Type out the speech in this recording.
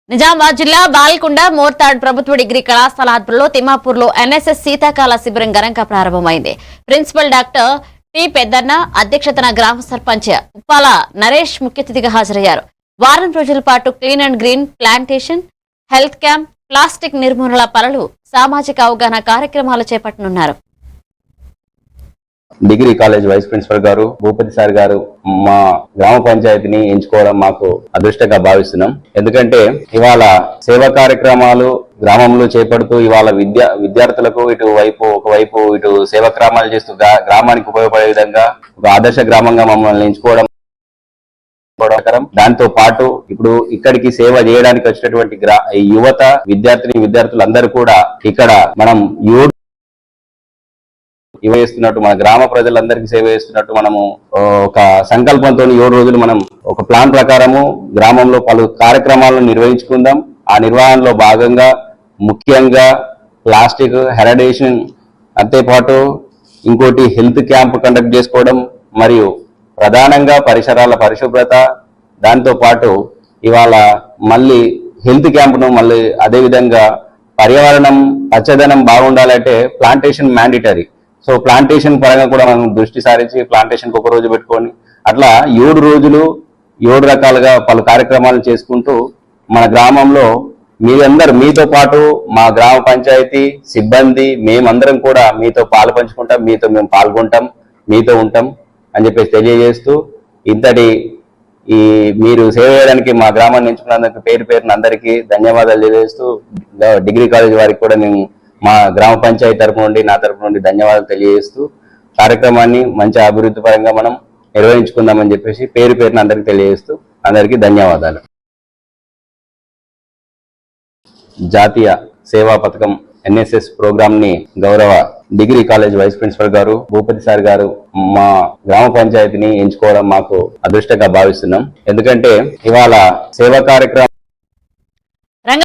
నిజామాబాద్ జిల్లా బాల్కొండ మోర్తాడ్ ప్రభుత్వ డిగ్రీ కళాశాల ఆధ్వర్యంలో తిమ్మాపూర్లో ఎన్ఎస్ఎస్ శీతాకాల శిబిరం ఘనంగా ప్రారంభమైంది. ప్రిన్సిపల్ డాక్టర్ టి పెద్దన్న అధ్యక్షతన గ్రామ సర్పంచ్ ఉప్పాల నరేష్ ముఖ్య అతిథిగా హాజరయ్యారు. వారం రోజుల పాటు clean and green plantation, health camp, plastic నిర్మూలన పనులు, సామాజిక అవగాహన కార్యక్రమాలు చేపట్టనున్నారు. డిగ్రీ కాలేజ్ వైస్ ప్రిన్సిపల్ గారు భూపతి సార్ గారు మా గ్రామ పంచాయతీని ఎంచుకోవడం మాకు అదృష్టంగా భావిస్తున్నాం. ఎందుకంటే ఇవాళ సేవా కార్యక్రమాలు గ్రామంలో చేపడుతూ ఇవాళ విద్యార్థులకు ఒకవైపు ఇటు సేవా కార్యక్రమాలు చేస్తూ గ్రామానికి ఉపయోగపడే విధంగా ఒక ఆదర్శ గ్రామంగా మమ్మల్ని ఎంచుకోవడం. దాంతో పాటు ఇప్పుడు ఇక్కడికి సేవ చేయడానికి వచ్చినటువంటి యువత విద్యార్థులందరూ కూడా ఇక్కడ మనం చేస్తున్నట్టు మన గ్రామ ప్రజలందరికీ సేవ చేస్తున్నట్టు మనము ఒక సంకల్పంతో 7 రోజులు మనం ఒక ప్లాన్ ప్రకారము గ్రామంలో పలు కార్యక్రమాలను నిర్వహించుకుందాం. ఆ నిర్వహణలో భాగంగా ముఖ్యంగా ప్లాస్టిక్ హెరడేషన్, అంతేపాటు ఇంకోటి హెల్త్ క్యాంప్ కండక్ట్ చేసుకోవడం, మరియు ప్రధానంగా పరిసరాల పరిశుభ్రత, దాంతో పాటు ఇవాళ మళ్ళీ హెల్త్ క్యాంప్ను మళ్ళీ అదేవిధంగా పర్యావరణం పచ్చదనం బాగుండాలంటే ప్లాంటేషన్ మ్యాండేటరీ. సో ప్లాంటేషన్ పరంగా కూడా మనం దృష్టి సారించి ప్లాంటేషన్కి ఒక రోజు పెట్టుకొని అట్లా 7 రోజులు 7 రకాలుగా పలు కార్యక్రమాలు చేసుకుంటూ మన గ్రామంలో మీతో పాటు మా గ్రామ పంచాయతీ సిబ్బంది మేమందరం కూడా మీతో పాలు పంచుకుంటాం, మీతో మేము పాల్గొంటాం, మీతో ఉంటాం అని చెప్పేసి తెలియజేస్తూ మీరు సేవ చేయడానికి మా గ్రామాన్ని ఎంచుకున్నందుకు పేరున అందరికీ ధన్యవాదాలు తెలియజేస్తూ డిగ్రీ కాలేజ్ వారికి కూడా నేను మా గ్రామ పంచాయతీ తరపు నుండి నా తరపు నుండి ధన్యవాదాలు తెలియజేస్తూ కార్యక్రమాన్ని మంచి అభివృద్ధి పరంగా మనం నిర్వహించుకుందామని చెప్పేసి పేరున అందరికీ తెలియజేస్తూ అందరికీ ధన్యవాదాలు. జాతీయ సేవా పథకం ఎన్ఎస్ఎస్ ప్రోగ్రామ్ ని గౌరవ డిగ్రీ కాలేజ్ వైస్ ప్రిన్సిపల్ గారు భూపతి సార్ గారు మా గ్రామ పంచాయతీని ఎంచుకోవడం మాకు అదృష్టంగా భావిస్తున్నాం. ఎందుకంటే ఇవాళ సేవా కార్యక్రమం